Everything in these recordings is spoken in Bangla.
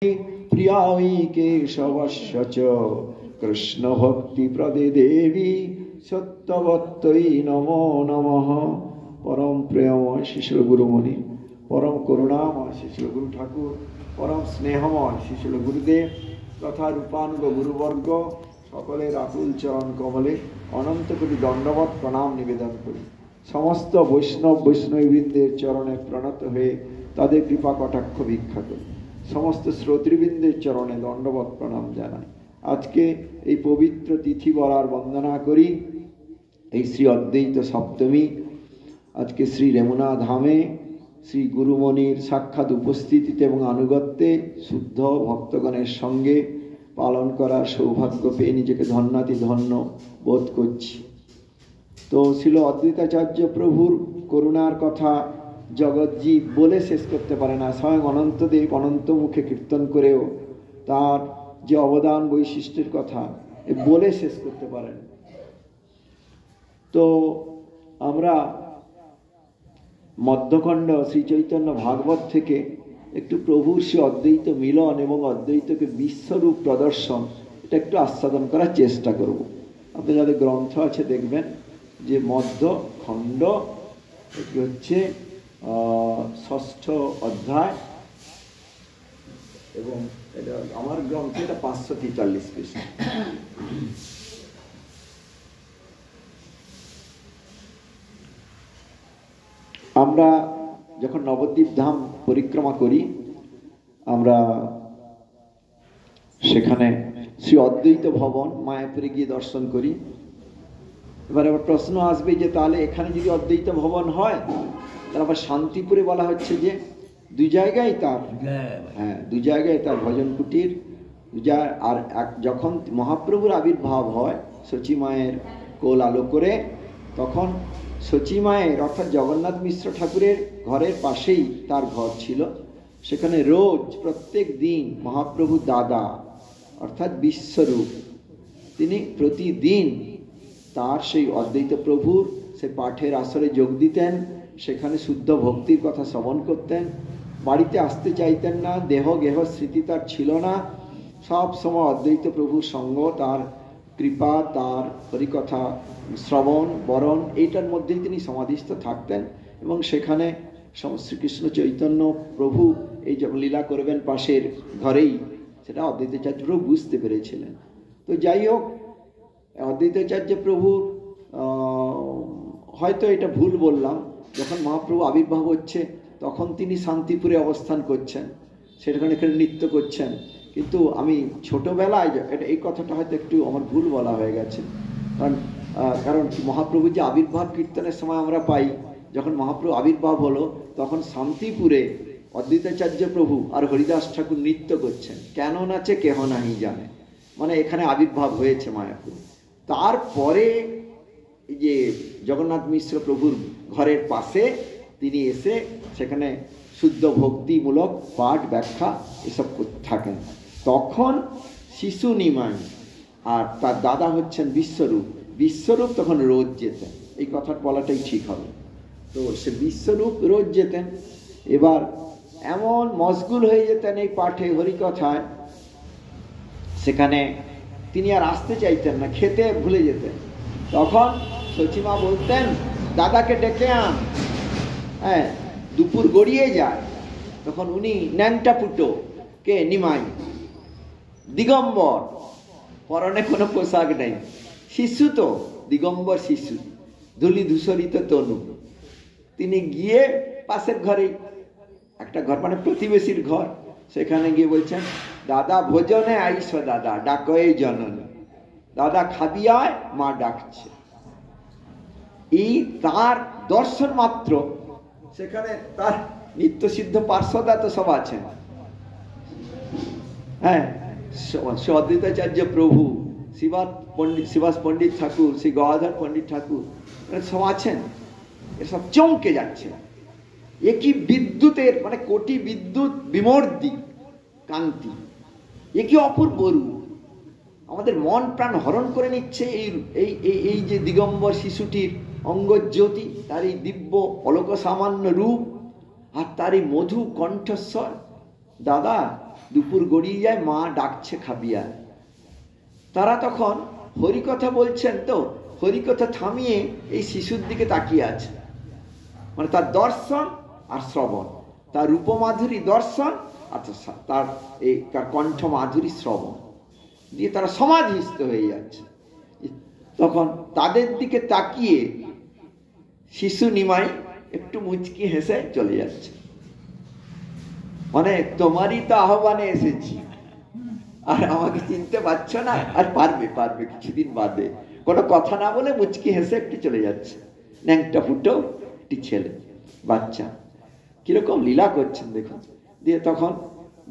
प्रियायै केशवस्य च कृष्ण भक्ति प्रदे देवी सत्यवत्तयै नमो नमः। परम प्रेममय शिशिल गुरुमुनि, परम करुणामय शिशिल गुरु ठाकुर, परम स्नेहमय शिशिल गुरुदेव तथा रूपानुग गुरुवर्ग सकलेर आकुल चरण कमले अनंत कोटि दंडवत प्रणाम निवेदन करी। समस्त वैष्णव वैष्णवीवृंदेर चरणे प्रणत हये तादेर कृपा कटाक्ष भिक्षा करी। समस्त श्रोतृबृंदेर चरणे दंडवत प्रणाम जानाई। आज के पवित्र तिथि बलार वंदना करी। श्री अद्वैत सप्तमी आज के श्री रेमुना धामे श्री गुरुमणिर साक्षात उपस्थितिते एवं आनुगत्ये शुद्ध भक्तगणेर संगे पालन करार सौभाग्य पेये निजेके धन्याति धन्य बोध करछि। तो श्रील अद्वैताचार्य प्रभुर करुणार कथा जगज्जीव बोले शेष करते पारे ना। स्वयं अनंतदेव अनंत मुखे कीर्तन करेও तार जे अवदान वैशिष्ट्যের कथा बोले शेष करते पारे ना। तो আমরা मध्यखंड श्री चैतन्य भागवत থেকে একটু প্রভুর শ্রী অদ্বৈত মিলন এবং অদ্বৈতকে বিশ্বরূপ প্রদর্শন এটা একটু আস্বাদন করার চেষ্টা করব। আপনি যাদের গ্রন্থ আছে দেখবেন যে মধ্যখণ্ড এটি হচ্ছে ষষ্ঠ অধ্যায় এবং এটা আমার গ্রন্থে এটা 543 পৃষ্ঠা। আমরা যখন নবদ্বীপ ধাম পরিক্রমা করি আমরা সেখানে শ্রী অদ্বৈত ভবন মায়াপুরে গিয়ে দর্শন করি। এবারে আবার প্রশ্ন আসবে যে তাহলে এখানে যদি অদ্বৈত ভবন হয় তাহলে আবার শান্তিপুরে বলা হচ্ছে যে দুই জায়গায় তার দুই জায়গায় তার ভজন কুটির আর যখন মহাপ্রভুর আবির্ভাব হয় সচী মায়ের কোল আলো করে তখন সচী মায়ের অর্থাৎ জগন্নাথ মিশ্র ঠাকুরের ঘরের পাশেই তার ঘর ছিল। সেখানে রোজ প্রত্যেক দিন মহাপ্রভু দাদা অর্থাৎ বিশ্বরূপ তিনি প্রতিদিন তার সেই অদ্বৈত প্রভুর সে পাঠের আসরে যোগ দিতেন। সেখানে শুদ্ধ ভক্তির কথা শ্রবণ করতেন। বাড়িতে আসতে চাইতেন না, দেহ গেহ স্মৃতি তার ছিল না। সব সময় অদ্বৈত প্রভুর সঙ্গ, তার কৃপা, তার হরিকথা শ্রবণ বরণ এইটার মধ্যেই তিনি সমাধিস্থ থাকতেন। এবং সেখানে শ্রীকৃষ্ণ চৈতন্য প্রভু এই যখন লীলা করবেন পাশের ঘরেই সেটা অদ্বৈতাচার্য প্রভু বুঝতে পেরেছিলেন। তো যাই হোক অদ্বৈতাচার্য প্রভুর হয়তো এটা ভুল বললাম, যখন মহাপ্রভু আবির্ভাব হচ্ছে তখন তিনি শান্তিপুরে অবস্থান করছেন, সেখানে নৃত্য করছেন। কিন্তু আমি ছোটবেলায় এই কথাটা হয়তো একটু আমার ভুল বলা হয়ে গেছে। কারণ মহাপ্রভু যে আবির্ভাব কীর্তনের সময় আমরা পাই যখন মহাপ্রভু আবির্ভাব হলো তখন শান্তিপুরে অদ্বৈতাচার্য প্রভু আর হরিদাস ঠাকুর নৃত্য করছেন। কেন নাচে কেহ নাহি জানে, মানে এখানে আবির্ভাব হয়েছে মায়াপুর। তারপরে যে জগন্নাথ মিশ্র প্রভুর ঘরের পাশে তিনি এসে সেখানে শুদ্ধ ভক্তিমূলক পাঠ ব্যাখ্যা এসব থাকেন। তখন শিশু নিমাই আর তার দাদা হচ্ছেন বিশ্বরূপ। বিশ্বরূপ তখন রোজ যেতেন, এই কথাটা বলাটাই ঠিক হবে। তো সে বিশ্বরূপ রোজ যেতেন। এবার এমন মশগুল হয়ে যেতেন এই পাঠে হরিকথায়, সেখানে তিনি আর আসতে চাইতেন না, খেতে ভুলে যেতেন। তখন সচিমা বলতেন দাদাকে ডেকে আন। হ্যাঁ, দুপুর গড়িয়ে যায় তখন উনি ন্যাংটা পুটো কে নিমাই দিগম্বর, পরনে কোনো পোশাক নেই, শিশু তো দিগম্বর শিশু, ধুলি ধূসরিত তনু। তিনি গিয়ে পাশের ঘরেই একটা ঘর মানে প্রতিবেশীর ঘর, সেখানে গিয়ে বলছেন দাদা ভোজনে আইস দাদা ডাকয়ে জননী, দাদা খাবি আয় মা ডাকছে। এই তার দর্শন মাত্র সেখানে তার নিত্যসিদ্ধ পার্শ্বদা তো সব আছেন। হ্যাঁ, শ্রী অদ্বৈতাচার্য প্রভু, শিবাস পণ্ডিত ঠাকুর, শ্রী গদাধর পণ্ডিত ঠাকুর সব আছেন। এসব চমকে যাচ্ছে। একই বিদ্যুতের মানে কোটি বিদ্যুৎ বিমর্দি কান্তি, একই অপূর্ব রূপ আমাদের মন প্রাণ হরণ করে নিচ্ছে। এই যে দিগম্বর শিশুটির অঙ্গজ্যোতি, তার এই দিব্য অলক সামান্য রূপ আর তার এই মধু কণ্ঠস্বর। দাদা দুপুর গড়িয়ে যায়, মা ডাকছে খাবিয়া। তারা তখন হরিকথা বলছেন, তো হরিকথা থামিয়ে এই শিশুর দিকে তাকিয়ে আছে, মানে তার দর্শন আর শ্রবণ, তার রূপমাধুরী দর্শন আর তার কণ্ঠ মাধুরী শ্রবণ দিয়ে তারা সমাধিস্থ হয়ে যাচ্ছে। তখন তাদের দিকে তাকিয়ে শিশু নিমাই একটু মুচকি হেসে চলে যাচ্ছে, মানে তোমারই তো আহ্বানে এসেছি আর আমাকে চিনতে পারছো না, আর পারবে কিছুদিন বাদে, কোনো কথা না বলে মুচকি হেসে একটু চলে যাচ্ছে। ন্যাংটা ফুটো একটি ছেলে, বাচ্চা, কিরকম লীলা করছেন দেখুন। দিয়ে তখন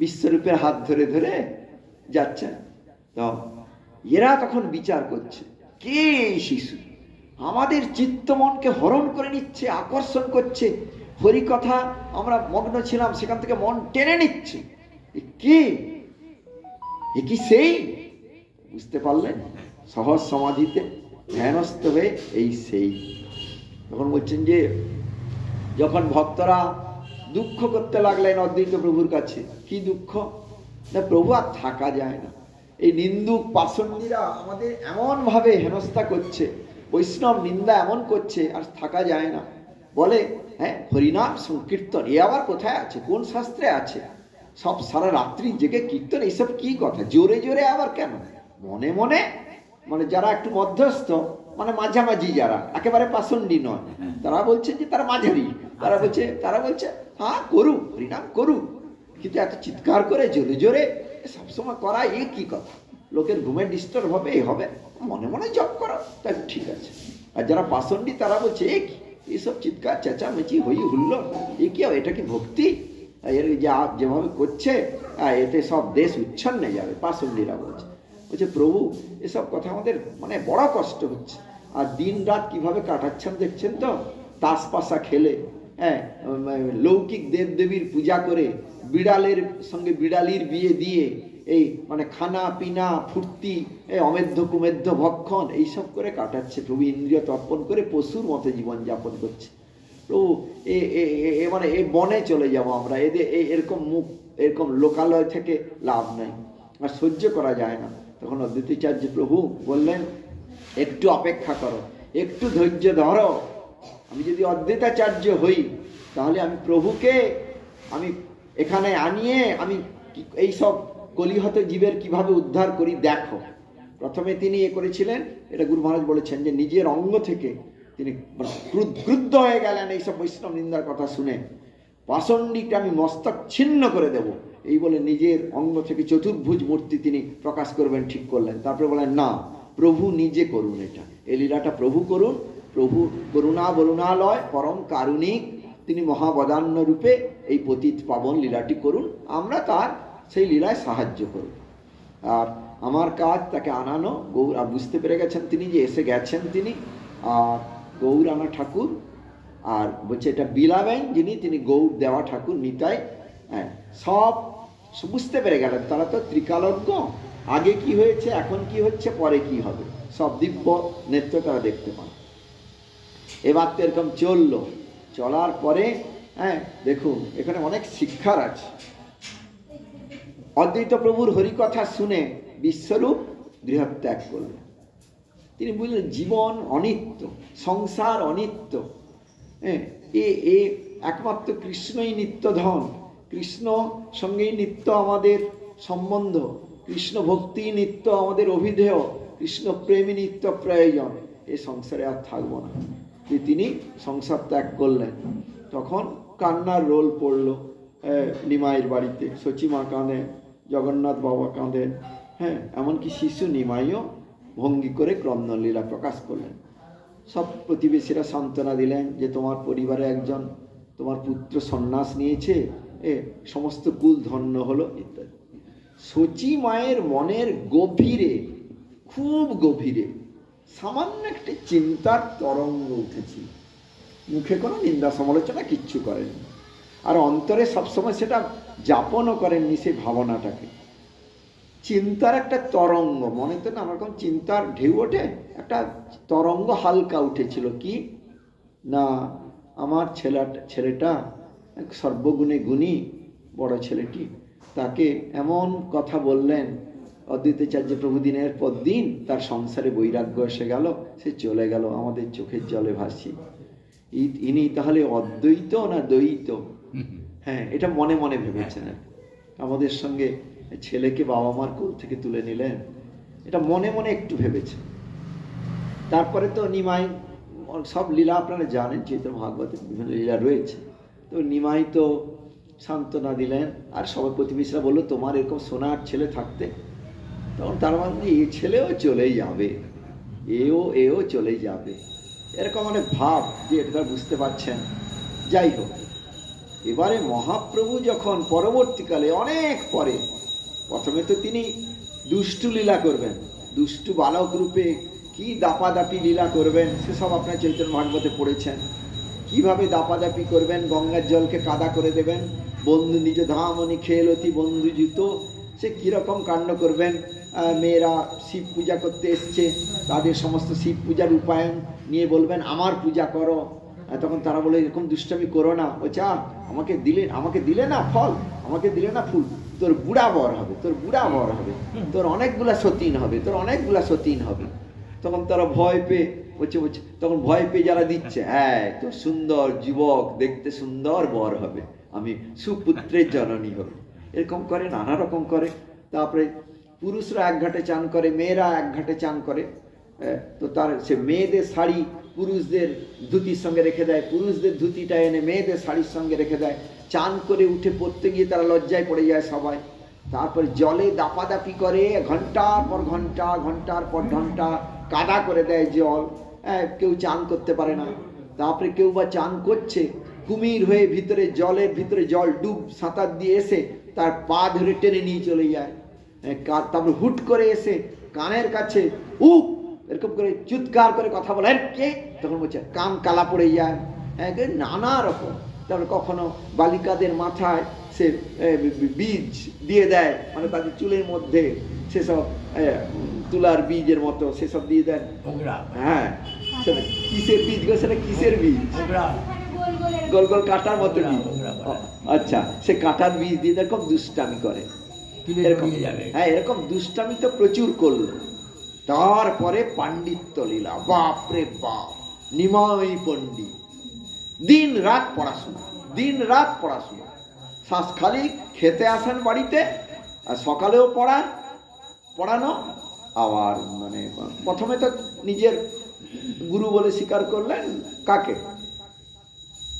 বিশ্বরূপের হাত ধরে ধরে যাচ্ছেন। তো এরা তখন বিচার করছে, কে এই শিশু আমাদের চিত্ত মনকে হরণ করে নিচ্ছে, আকর্ষণ করছে, হরিকথা আমরা মগ্ন ছিলাম সেখান থেকে মন টেনে নিচ্ছে, কে এ? কি সেই? বুঝতে পারলেন সহজ সমাধিতে ধ্যানস্থ হয়ে এই সেই। তখন বলছেন যে যখন ভক্তরা দুঃখ করতে লাগলেন অদ্বৈত প্রভুর কাছে, কি দুঃখ না, প্রভু আর থাকা যায় না, এই নিন্দুক পাষণ্ডীরা আমাদের এমন ভাবে হেনস্থা করছে, বৈষ্ণব নিন্দা এমন করছে, আর থাকা যায় না। বলে হ্যাঁ হরিনাম সংকীর্তন এ আবার কোথায় আছে, কোন শাস্ত্রে আছে? সব সারা রাত্রি জেগে কীর্তন, এইসব কি কথা, জোরে জোরে আবার কেন? মনে মনে মানে যারা একটু মধ্যস্থ, মানে মাঝামাঝি, যারা একেবারে পাষণ্ডী নয়, তারা বলছে যে তারা মাঝারি, তারা বলছে হ্যাঁ করুক, হরিনাম করুক, কিন্তু এত চিৎকার করে জোরে জোরে সবসময় করা এ কি কথা? লোকের ঘুমে ডিস্টার্ব হবে, এ হবে, মনে মনে জপ করো, তাই ঠিক আছে। আর যারা পাষণ্ডী তারা বলছে এ কি, এইসব চিৎকার চেঁচামেচি হই হুল্লো, এ কি, এটা কি ভক্তি? এর যেভাবে করছে এতে সব দেশ উচ্ছন্নে যাবে, পাষণ্ডীরা বলছে। প্রভু এসব কথা আমাদের মানে বড় কষ্ট হচ্ছে, আর দিন রাত কিভাবে কাটাচ্ছেন দেখছেন তো, তাস পাশা খেলে, হ্যাঁ লৌকিক দেবদেবীর পূজা করে, বিড়ালের সঙ্গে বিড়ালির বিয়ে দিয়ে, এই মানে খানা পিনা ফুর্তি, অমেধ্য কুমেধ্য ভক্ষণ এইসব করে কাটাচ্ছে প্রভু, ইন্দ্রিয় তর্পণ করে পশুর মতো জীবন যাপন করছে প্রভু। মানে এই বনে চলে যাবো আমরা, এরকম লোকালয় থেকে লাভ নাই, আর সহ্য করা যায় না। তখন অদ্বৈতাচার্য প্রভু বললেন একটু অপেক্ষা করো, একটু ধৈর্য ধরো, আমি যদি অদ্বৈতাচার্য হই তাহলে আমি প্রভুকে আমি এখানে আনিয়ে আমি এইসব কলিহত জীবের কিভাবে উদ্ধার করি দেখো। প্রথমে তিনি করেছিলেন, এটা গুরু মহারাজ বলেছেন, যে নিজের অঙ্গ থেকে তিনি ক্রুদ্ধ হয়ে গেলেন এইসব বৈষ্ণব নিন্দার কথা শুনে, পাষণ্ডীকে আমি মস্তক ছিন্ন করে দেব, এই বলে নিজের অঙ্গ থেকে চতুর্ভুজ মূর্তি তিনি প্রকাশ করবেন ঠিক করলেন। তারপরে বলেন না, প্রভু নিজে করুন, এটা এই লীলাটা প্রভু করুন, প্রভু করুণা বরুণালয় পরম কারুণিক, তিনি মহাবদান্য রূপে এই পতিত পাবন লীলাটি করুন, আমরা তার সেই লীলায় সাহায্য করব। আর আমার কাজ তাকে আনানো, গৌর বুঝতে পেরে গেছেন তিনি যে এসে গেছেন তিনি, আর গৌর আনা ঠাকুর, আর বলছে এটা বিলাবেন যিনি, তিনি গৌর দেওয়া ঠাকুর নিতাই, হ্যাঁ সব বুঝতে পেরে গেলেন। তারা তো ত্রিকালজ্ঞ, আগে কি হয়েছে, এখন কি হচ্ছে, পরে কি হবে, সব দিব্য নেত্র তারা দেখতে পান। এবার তো এরকম চললো, চলার পরে হ্যাঁ দেখুন এখানে অনেক শিক্ষার আছে। অদ্বৈত প্রভুর হরিকথা শুনে বিশ্বরূপ গৃহত্যাগ করলেন। তিনি বুঝলেন জীবন অনিত্য, সংসার অনিত্য, এ একমাত্র কৃষ্ণই নিত্য ধন, কৃষ্ণ সঙ্গেই নিত্য আমাদের সম্বন্ধ, কৃষ্ণ ভক্তি নিত্য আমাদের অভিধেয়, কৃষ্ণ প্রেমী নিত্য প্রয়োজন, এ সংসারে আর থাকবো না। তিনি সংসার ত্যাগ করলেন। তখন কান্নার রোল পড়ল নিমাইয়ের বাড়িতে, সচিমা কাঁদে, জগন্নাথ বাবা কাঁদেন, হ্যাঁ এমনকি শিশু নিমাইও ভঙ্গি করে ক্রন্দনলীলা প্রকাশ করলেন। সব প্রতিবেশীরা সান্ত্বনা দিলেন যে তোমার পরিবারে একজন তোমার পুত্র সন্ন্যাস নিয়েছে, সমস্ত কুল ধন্য হলো ইত্যাদি। সচি মায়ের মনের গভীরে, খুব গভীরে সামান্য একটি চিন্তার তরঙ্গ উঠেছে, মুখে কোনো নিন্দা সমালোচনা কিচ্ছু করেনি, আর অন্তরে সবসময় সেটা যাপনও করেননি সেই ভাবনাটাকে। চিন্তার একটা তরঙ্গ মনে তো না, আমার কোন চিন্তার ঢেউ ওঠে, একটা তরঙ্গ হালকা উঠেছিল, কি না আমার ছেলেটা সর্বগুণে গুণী বড় ছেলেটি, তাকে এমন কথা বললেন অদ্বৈতাচার্য প্রভু, দিনের পর দিন তার সংসারে বৈরাগ্য এসে গেল, সে চলে গেল আমাদের চোখের জলে ভাসি। ইনি তাহলে অদ্বৈত না দ্বৈত? হ্যাঁ, এটা মনে মনে ভেবেছেন। আমাদের সঙ্গে ছেলেকে বাবা মার কোল থেকে তুলে নিলেন, এটা মনে মনে একটু ভেবেছেন। তারপরে তো নিমাই সব লীলা আপনারা জানেন, চৈতন্য ভাগবতের বিভিন্ন লীলা রয়েছে। তো নিমাই তো সান্ত্বনা দিলেন, আর সবাই প্রতিবেশীরা বললো তোমার এরকম সোনার ছেলে থাকতে, তখন তার মানে এ ছেলেও চলেই যাবে, এও চলে যাবে, এরকম অনেক ভাব যে এটা বুঝতে পারছেন। যাই হোক, এবারে মহাপ্রভু যখন পরবর্তীকালে অনেক পরে, প্রথমে তো তিনি দুষ্টু লীলা করবেন, দুষ্টু বালক রূপে কি দাপাদাপি লীলা করবেন সেসব আপনার চৈতন্য ভাগবতে পড়েছেন। কিভাবে দাপাদাপি করবেন, গঙ্গার জলকে কাদা করে দেবেন, বন্ধু নিজ ধামনি খেলতি বন্ধু জুতো, সে কিরকম কাণ্ড করবেন। মেয়েরা শিব পূজা করতে এসছে, তাদের সমস্ত শিব পূজার উপায়ন নিয়ে বলবেন আমার পূজা করো। তখন তারা বলে এরকম দুষ্টামি করো না, ও চা আমাকে দিলে না ফল, আমাকে দিলে না ফুল, তোর বুড়া বর হবে, তোর বুড়া বর হবে, তোর অনেকগুলা সতীন হবে, তোর অনেকগুলা সতীন হবে। তখন তারা ভয় পেয়ে বলছে, তখন ভয় পেয়ে যারা দিচ্ছে, হ্যাঁ তোর সুন্দর যুবক, দেখতে সুন্দর বর হবে, আমি সুপুত্রের জননী হবে, এরকম করে, নানা রকম করে। তারপরে পুরুষরা এক ঘাটে চান করে, মেয়েরা এক ঘাটে চান করে। তো তার সে মেয়েদের শাড়ি পুরুষদের ধুতির সঙ্গে রেখে দেয়, পুরুষদের ধুতিটা এনে মেয়েদের শাড়ির সঙ্গে রেখে দেয়। চান করে উঠে পড়তে গিয়ে তারা লজ্জায় পড়ে যায় সবাই। তারপরে জলে দাপাদাপি করে, ঘন্টার পর ঘন্টা, ঘন্টার পর ঘন্টা কাদা করে দেয় জল, কেউ চান করতে পারে না। তারপরে কেউ বা চান করছে, কুমির হয়ে ভিতরে জলের ভিতরে জল ডুব সাঁতার দিয়ে এসে তার পা ধরে টেনে নিয়ে চলে যায়। তারপর হুট করে এসে কানের কাছে এরকম করে চিৎকার করে কথা বলে, কে? তখন বলছে কান কালা পড়ে যায়, নানা রকম। তারপরে কখনো বালিকাদের মাথায় সে বীজ দিয়ে দেয়, মানে তাদের চুলের মধ্যে সেসব তুলার বীজের মতো সেসব দিয়ে দেন। হ্যাঁ, সেটা কিসের বীজ গো? সেটা কিসের বীজ? গোল গোল কাঁটার মতো বীজ। আচ্ছা, সে কাঁটার বীজ দিয়ে এরকম দুষ্টামি করে। হ্যাঁ, এরকম দুষ্টামি তো প্রচুর করলো। তারপরে পাণ্ডিত্য লীলা, বাপরে বাপ, নিমাই পণ্ডিত দিন রাত পড়াশোনা, দিন রাত পড়াশোনা। শ্বাস খালি খেতে আসেন বাড়িতে, আর সকালেও পড়ানো। আবার মানে প্রথমে তো নিজের গুরু বলে স্বীকার করলেন কাকে?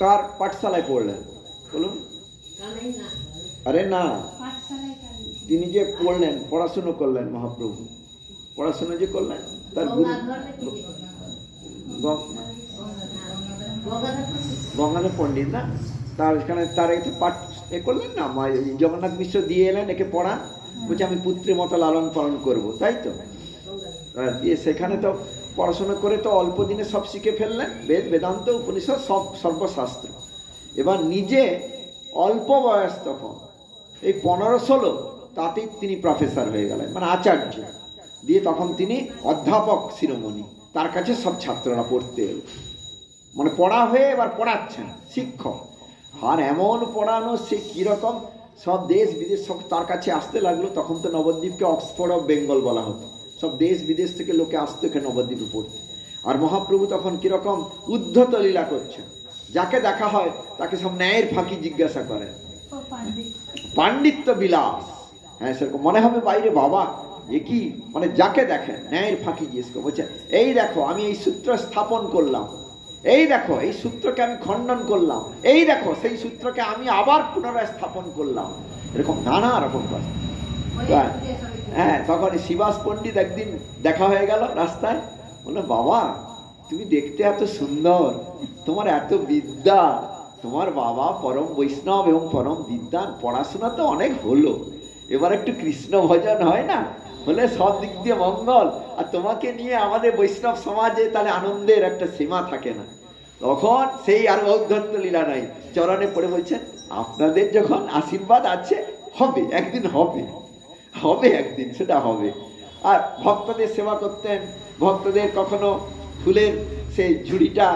কার পাঠশালায় পড়লেন বলুন? আরে না, তিনি যে পড়লেন, পড়াশুনো করলেন, মহাপ্রভু পড়াশোনা যে করলেন, তার গুরু গঙ্গাধর পণ্ডিত না? তার এখানে তার একটু পাঠ করলেন না, জগন্নাথ মিশ্র দিয়ে এলেন, একে পড়ান, বলছে আমি পুত্রের মতো লালন পালন করবো, তাই তো? দিয়ে সেখানে তো পড়াশোনা করে তো অল্প দিনে সব শিখে ফেললেন, বেদ বেদান্ত উপনিষদ সব সর্বশাস্ত্র। এবার নিজে অল্প বয়স, তখন এই 15-16, তাতেই তিনি প্রফেসর হয়ে গেলেন, মানে আচার্য। দিয়ে তখন তিনি অধ্যাপক শিরোমণি, তার কাছে সব ছাত্ররা পড়তে এলো, মানে পড়া হয়ে এবার পড়াচ্ছেন, শিক্ষক। আর এমন পড়ানো, সে কিরকম, সব দেশ বিদেশ সব তার কাছে আসতে লাগলো। তখন তো নবদ্বীপকে অক্সফোর্ড অফ বেঙ্গল বলা হতো, সব দেশ বিদেশ থেকে লোকে আসতো এখানে নবদ্বীপে পড়তে। আর মহাপ্রভু তখন কিরকম উদ্ধত লীলা করছেন, যাকে দেখা হয় তাকে সব ন্যায়ের ফাঁকি জিজ্ঞাসা করেন, পাণ্ডিত্য বিলাস। হ্যাঁ, সেরকম মনে হবে বাইরে, বাবা এ কি, মানে যাকে দেখেন ন্যায়ের ফাঁকি জিজ্ঞেস করে, বলছে এই দেখো আমি এই সূত্র স্থাপন করলাম, এই দেখো এই সূত্রকে আমি খণ্ডন করলাম, এই দেখো সেই সূত্রকে আমি আবার পুনরায় স্থাপন করলাম, এরকম নানা রকম কথা। হ্যাঁ, তখন শিবাস পণ্ডিত একদিন দেখা হয়ে গেল রাস্তায়, বললো বাবা তুমি দেখতে এত সুন্দর, তোমার এত বিদ্যা, তোমার বাবা পরম বৈষ্ণব এবং পরম বিদ্বান, পড়াশোনা তো অনেক হলো, এবার একটু কৃষ্ণ ভজন হয় না, হলে সব দিক দিয়ে মঙ্গল, আর তোমাকে নিয়ে আমাদের বৈষ্ণব সমাজে তাহলে আনন্দের একটা সীমা থাকে না। তখন সেই আর ঔদ্ধত্য লীলা নাই, চরণে পড়ে বলছেন আপনাদের যখন আশীর্বাদ আছে, হবে একদিন, হবে একদিন, সেটা হবে। আর ভক্তদের সেবা করতেন, ভক্তদের কখনো ফুলের সেই ঝুড়িটা